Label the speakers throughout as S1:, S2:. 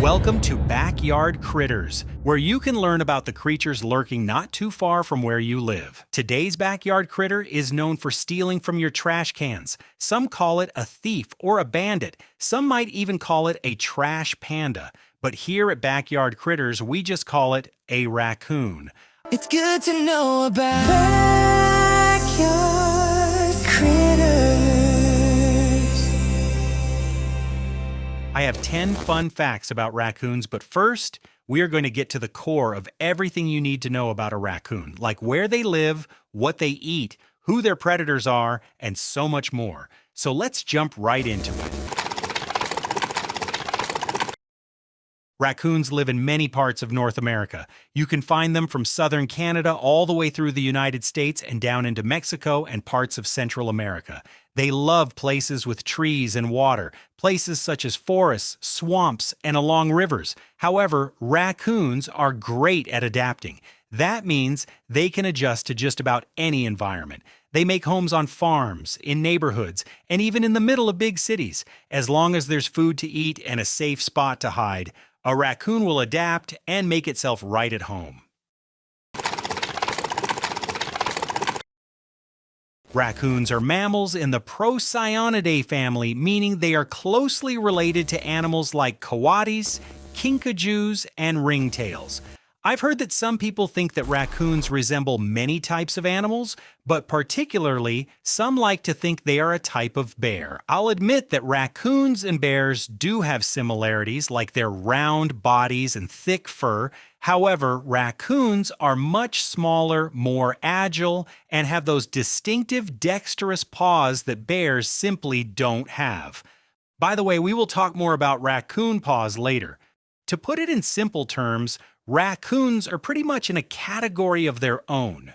S1: Welcome to Backyard Critters, where you can learn about the creatures lurking not too far from where you live. Today's backyard critter is known for stealing from your trash cans. Some call it a thief or a bandit. Some might even call it a trash panda. But here at Backyard Critters, we just call it a raccoon.
S2: It's good to know about backyard critters.
S1: I have 10 fun facts about raccoons, but first, we are going to get to the core of everything you need to know about a raccoon, like where they live, what they eat, who their predators are, and so much more. So let's jump right into it. Raccoons live in many parts of North America. You can find them from southern Canada all the way through the United States and down into Mexico and parts of Central America. They love places with trees and water, places such as forests, swamps, and along rivers. However, raccoons are great at adapting. That means they can adjust to just about any environment. They make homes on farms, in neighborhoods, and even in the middle of big cities. As long as there's food to eat and a safe spot to hide, a raccoon will adapt and make itself right at home. Raccoons are mammals in the Procyonidae family, meaning they are closely related to animals like coyotes, kinkajous, and ringtails. I've heard that some people think that raccoons resemble many types of animals, but particularly, some like to think they are a type of bear. I'll admit that raccoons and bears do have similarities, like their round bodies and thick fur. However, raccoons are much smaller, more agile, and have those distinctive dexterous paws that bears simply don't have. By the way, we will talk more about raccoon paws later. To put it in simple terms, raccoons are pretty much in a category of their own.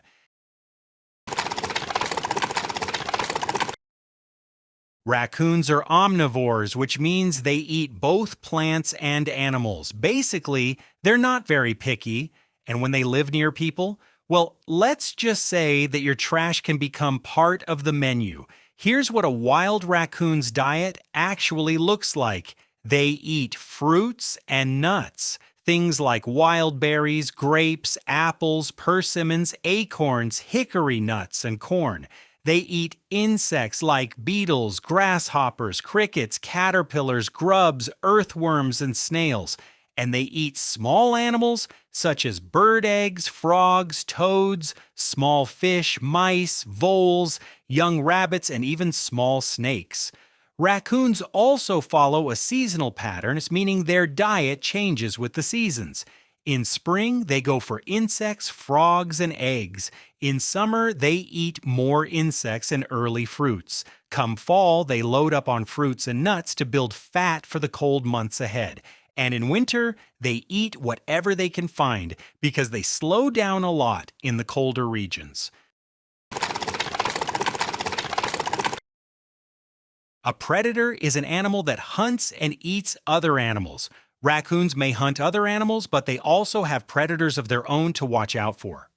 S1: Raccoons are omnivores, which means they eat both plants and animals. Basically, they're not very picky, and when they live near people, well, let's just say that your trash can become part of the menu. Here's what a wild raccoon's diet actually looks like. They eat fruits and nuts. Things like wild berries, grapes, apples, persimmons, acorns, hickory nuts, and corn. They eat insects like beetles, grasshoppers, crickets, caterpillars, grubs, earthworms, and snails. And they eat small animals such as bird eggs, frogs, toads, small fish, mice, voles, young rabbits, and even small snakes. Raccoons also follow a seasonal pattern, meaning their diet changes with the seasons. In spring, they go for insects, frogs, and eggs. In summer, they eat more insects and early fruits. Come fall, they load up on fruits and nuts to build fat for the cold months ahead. And in winter, they eat whatever they can find because they slow down a lot in the colder regions. A predator is an animal that hunts and eats other animals. Raccoons may hunt other animals, but they also have predators of their own to watch out for.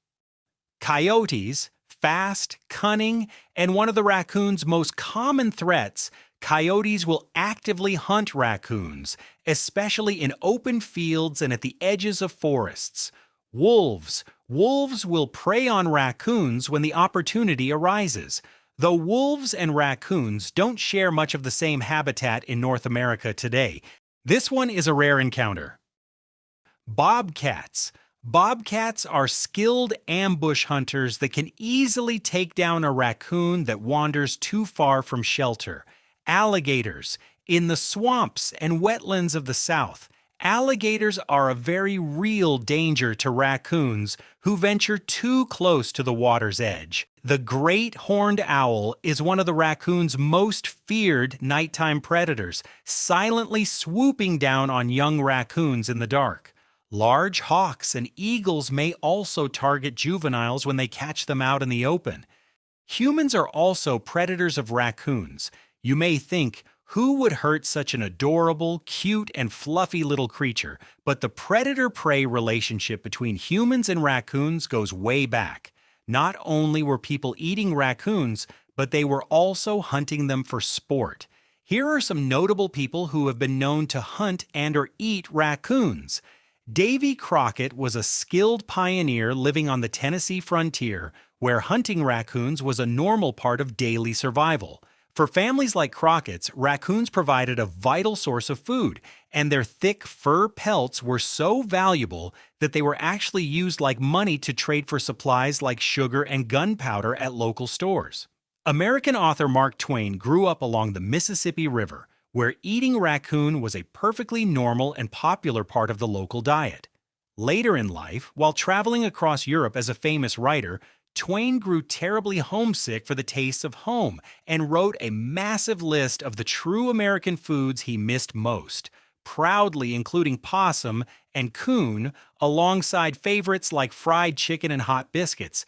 S1: Coyotes, fast, cunning, and one of the raccoon's most common threats, coyotes will actively hunt raccoons, especially in open fields and at the edges of forests. Wolves will prey on raccoons when the opportunity arises. Though wolves and raccoons don't share much of the same habitat in North America today, this one is a rare encounter. Bobcats. Bobcats are skilled ambush hunters that can easily take down a raccoon that wanders too far from shelter. Alligators. In the swamps and wetlands of the South, alligators are a very real danger to raccoons who venture too close to the water's edge. The great horned owl is one of the raccoon's most feared nighttime predators, silently swooping down on young raccoons in the dark. Large hawks and eagles may also target juveniles when they catch them out in the open. Humans are also predators of raccoons. You may think, who would hurt such an adorable, cute, and fluffy little creature? But the predator-prey relationship between humans and raccoons goes way back. Not only were people eating raccoons, but they were also hunting them for sport. Here are some notable people who have been known to hunt and or eat raccoons. Davy Crockett was a skilled pioneer living on the Tennessee frontier, where hunting raccoons was a normal part of daily survival. For families like Crockett's, raccoons provided a vital source of food, and their thick fur pelts were so valuable that they were actually used like money to trade for supplies like sugar and gunpowder at local stores. American author Mark Twain grew up along the Mississippi River, where eating raccoon was a perfectly normal and popular part of the local diet. Later in life, while traveling across Europe as a famous writer, Twain grew terribly homesick for the tastes of home and wrote a massive list of the true American foods he missed most, proudly including possum and coon alongside favorites like fried chicken and hot biscuits.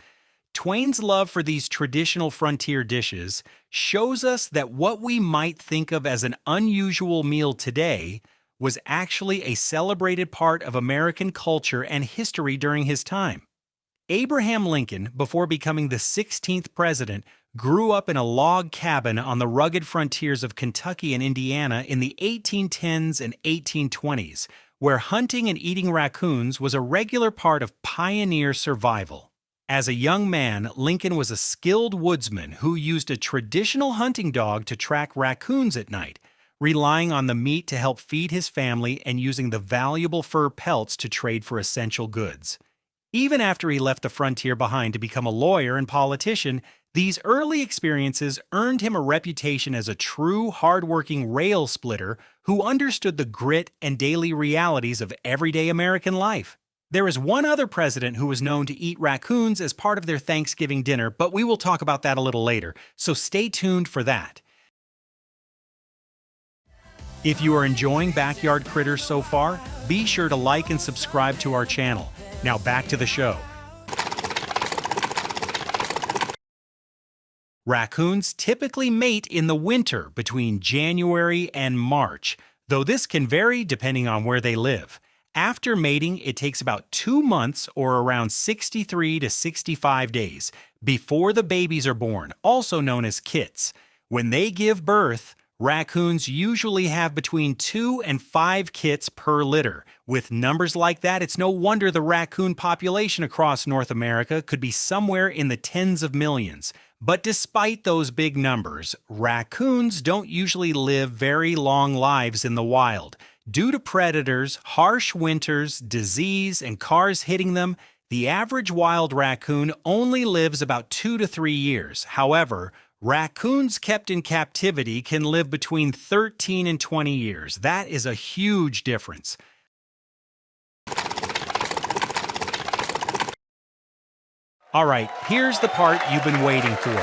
S1: Twain's love for these traditional frontier dishes shows us that what we might think of as an unusual meal today was actually a celebrated part of American culture and history during his time. Abraham Lincoln, before becoming the 16th president, grew up in a log cabin on the rugged frontiers of Kentucky and Indiana in the 1810s and 1820s, where hunting and eating raccoons was a regular part of pioneer survival. As a young man, Lincoln was a skilled woodsman who used a traditional hunting dog to track raccoons at night, relying on the meat to help feed his family and using the valuable fur pelts to trade for essential goods. Even after he left the frontier behind to become a lawyer and politician, these early experiences earned him a reputation as a true hardworking rail splitter who understood the grit and daily realities of everyday American life. There is one other president who was known to eat raccoons as part of their Thanksgiving dinner, but we will talk about that a little later, so stay tuned for that. If you are enjoying Backyard Critters so far, be sure to like and subscribe to our channel. Now back to the show. Raccoons typically mate in the winter between January and March, though this can vary depending on where they live. After mating, it takes about 2 months or around 63 to 65 days before the babies are born, also known as kits. When they give birth, raccoons usually have between 2 and 5 kits per litter. With numbers like that, it's no wonder the raccoon population across North America could be somewhere in the tens of millions. But despite those big numbers, raccoons don't usually live very long lives in the wild. Due to predators, harsh winters, disease, and cars hitting them, the average wild raccoon only lives about 2 to 3 years. However, raccoons kept in captivity can live between 13 and 20 years. That is a huge difference. All right, here's the part you've been waiting for,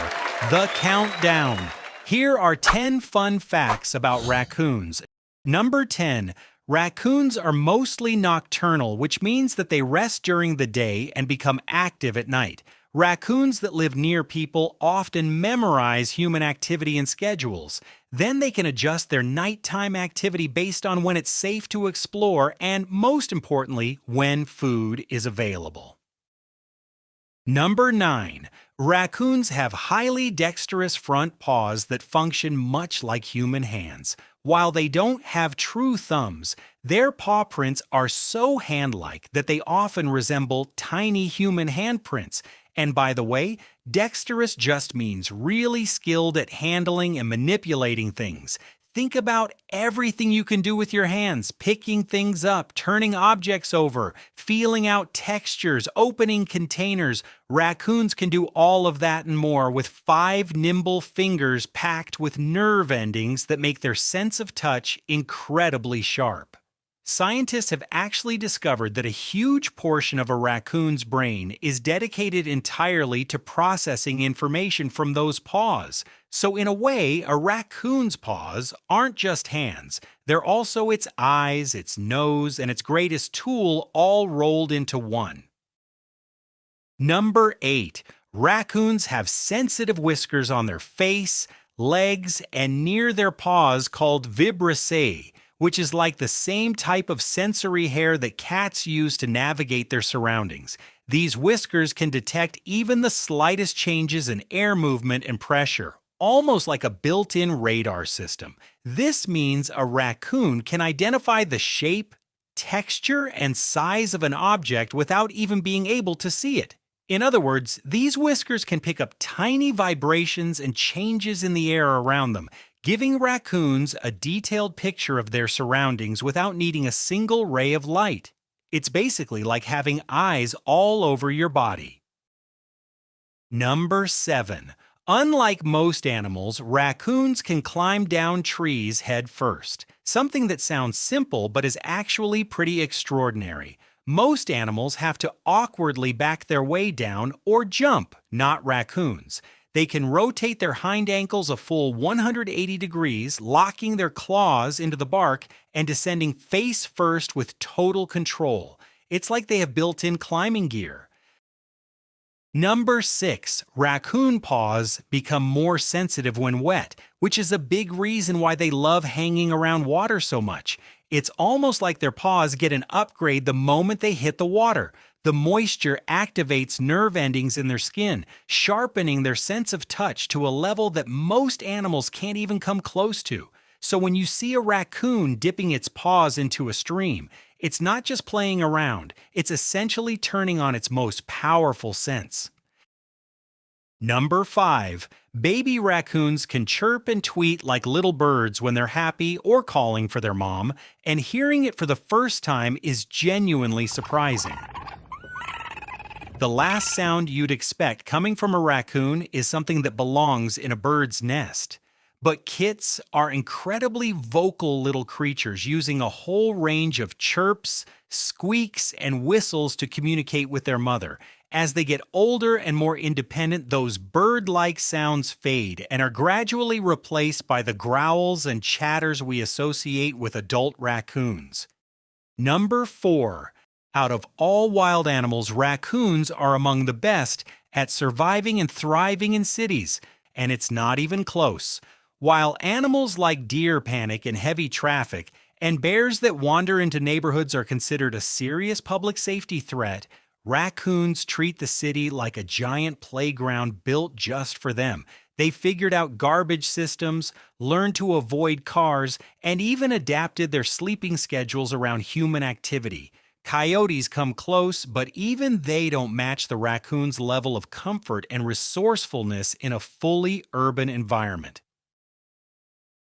S1: the countdown. Here are 10 fun facts about raccoons. Number 10. Raccoons are mostly nocturnal, which means that they rest during the day and become active at night. Raccoons that live near people often memorize human activity and schedules. Then they can adjust their nighttime activity based on when it's safe to explore and, most importantly, when food is available. Number 9. Raccoons have highly dexterous front paws that function much like human hands. While they don't have true thumbs, their paw prints are so hand-like that they often resemble tiny human handprints. And by the way, dexterous just means really skilled at handling and manipulating things. Think about everything you can do with your hands, picking things up, turning objects over, feeling out textures, opening containers. Raccoons can do all of that and more with 5 nimble fingers packed with nerve endings that make their sense of touch incredibly sharp. Scientists have actually discovered that a huge portion of a raccoon's brain is dedicated entirely to processing information from those paws. So in a way, a raccoon's paws aren't just hands. They're also its eyes, its nose, and its greatest tool all rolled into one. Number 8. Raccoons have sensitive whiskers on their face, legs, and near their paws called Vibrissae, which is like the same type of sensory hair that cats use to navigate their surroundings. These whiskers can detect even the slightest changes in air movement and pressure, almost like a built-in radar system. This means a raccoon can identify the shape, texture, and size of an object without even being able to see it. In other words, these whiskers can pick up tiny vibrations and changes in the air around them, giving raccoons a detailed picture of their surroundings without needing a single ray of light. It's basically like having eyes all over your body. Number 7. Unlike most animals, raccoons can climb down trees head first, something that sounds simple but is actually pretty extraordinary. Most animals have to awkwardly back their way down or jump, not raccoons. They can rotate their hind ankles a full 180 degrees, locking their claws into the bark and descending face first with total control. It's like they have built-in climbing gear. Number 6. Raccoon paws become more sensitive when wet, which is a big reason why they love hanging around water so much. It's almost like their paws get an upgrade the moment they hit the water. The moisture activates nerve endings in their skin, sharpening their sense of touch to a level that most animals can't even come close to. So when you see a raccoon dipping its paws into a stream, it's not just playing around, it's essentially turning on its most powerful sense. Number 5. Baby raccoons can chirp and tweet like little birds when they're happy or calling for their mom, and hearing it for the first time is genuinely surprising. The last sound you'd expect coming from a raccoon is something that belongs in a bird's nest. But kits are incredibly vocal little creatures using a whole range of chirps, squeaks, and whistles to communicate with their mother. As they get older and more independent, those bird-like sounds fade and are gradually replaced by the growls and chatters we associate with adult raccoons. Number 4. Out of all wild animals, raccoons are among the best at surviving and thriving in cities, and it's not even close. While animals like deer panic in heavy traffic, and bears that wander into neighborhoods are considered a serious public safety threat, raccoons treat the city like a giant playground built just for them. They figured out garbage systems, learned to avoid cars, and even adapted their sleeping schedules around human activity. Coyotes come close, but even they don't match the raccoon's level of comfort and resourcefulness in a fully urban environment.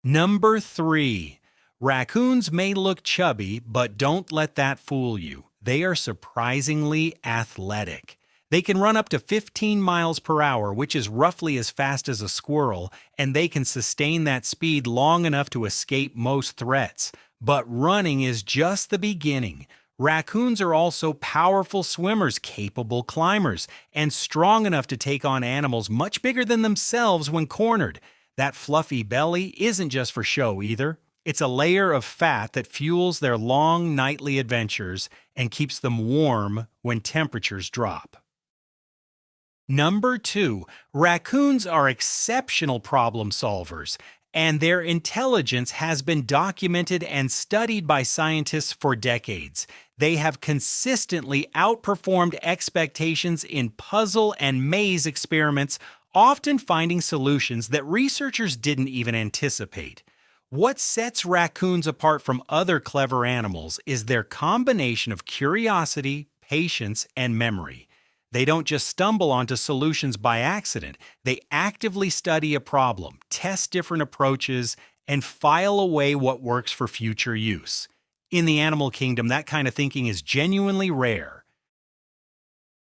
S1: Number 3. Raccoons may look chubby, but don't let that fool you. They are surprisingly athletic. They can run up to 15 miles per hour, which is roughly as fast as a squirrel, and they can sustain that speed long enough to escape most threats. But running is just the beginning. Raccoons are also powerful swimmers, capable climbers, and strong enough to take on animals much bigger than themselves when cornered. That fluffy belly isn't just for show either. It's a layer of fat that fuels their long nightly adventures and keeps them warm when temperatures drop. Number 2. Raccoons are exceptional problem solvers, and their intelligence has been documented and studied by scientists for decades. They have consistently outperformed expectations in puzzle and maze experiments, often finding solutions that researchers didn't even anticipate. What sets raccoons apart from other clever animals is their combination of curiosity, patience, and memory. They don't just stumble onto solutions by accident. They actively study a problem, test different approaches, and file away what works for future use. In the animal kingdom, that kind of thinking is genuinely rare.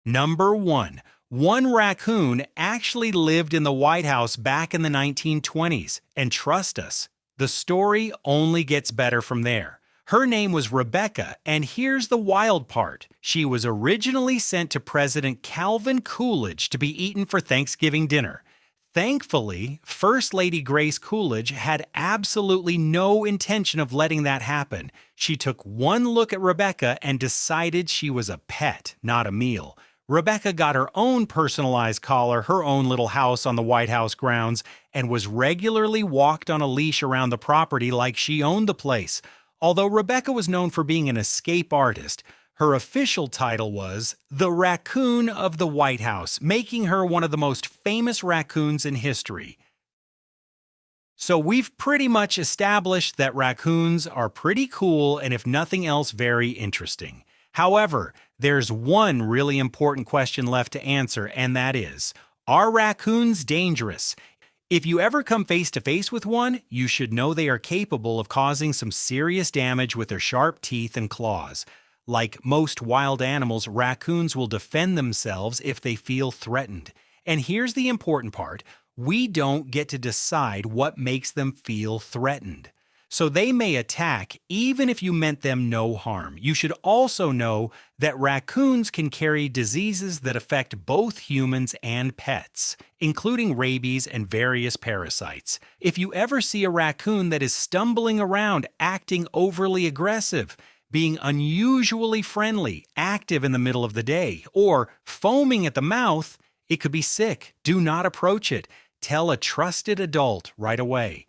S1: Number 1. One raccoon actually lived in the White House back in the 1920s, and trust us, the story only gets better from there. Her name was Rebecca, and here's the wild part. She was originally sent to President Calvin Coolidge to be eaten for Thanksgiving dinner. Thankfully, First Lady Grace Coolidge had absolutely no intention of letting that happen. She took one look at Rebecca and decided she was a pet, not a meal. Rebecca got her own personalized collar, her own little house on the White House grounds, and was regularly walked on a leash around the property like she owned the place. Although Rebecca was known for being an escape artist, her official title was the Raccoon of the White House, making her one of the most famous raccoons in history. So we've pretty much established that raccoons are pretty cool and, if nothing else, very interesting. However, there's one really important question left to answer, and that is, are raccoons dangerous? If you ever come face to face with one, you should know they are capable of causing some serious damage with their sharp teeth and claws. Like most wild animals, raccoons will defend themselves if they feel threatened. And here's the important part. We don't get to decide what makes them feel threatened. So they may attack even if you meant them no harm. You should also know that raccoons can carry diseases that affect both humans and pets, including rabies and various parasites. If you ever see a raccoon that is stumbling around, acting overly aggressive, being unusually friendly, active in the middle of the day, or foaming at the mouth, it could be sick. Do not approach it. Tell a trusted adult right away.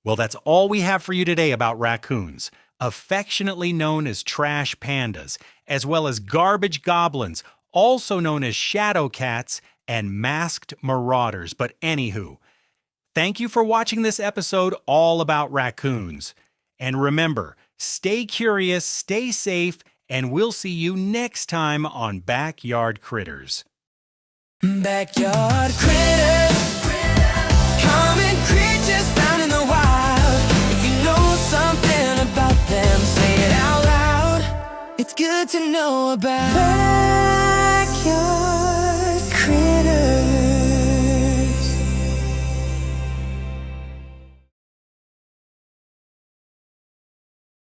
S1: Well, that's all we have for you today about raccoons, affectionately known as trash pandas, as well as garbage goblins, also known as shadow cats and masked marauders. But anywho, thank you for watching this episode all about raccoons. And remember, stay curious, stay safe, and we'll see you next time on Backyard Critters.
S2: Backyard critters, common creatures found in the wild. If you know something about them, say it out loud. It's good to know about backyard.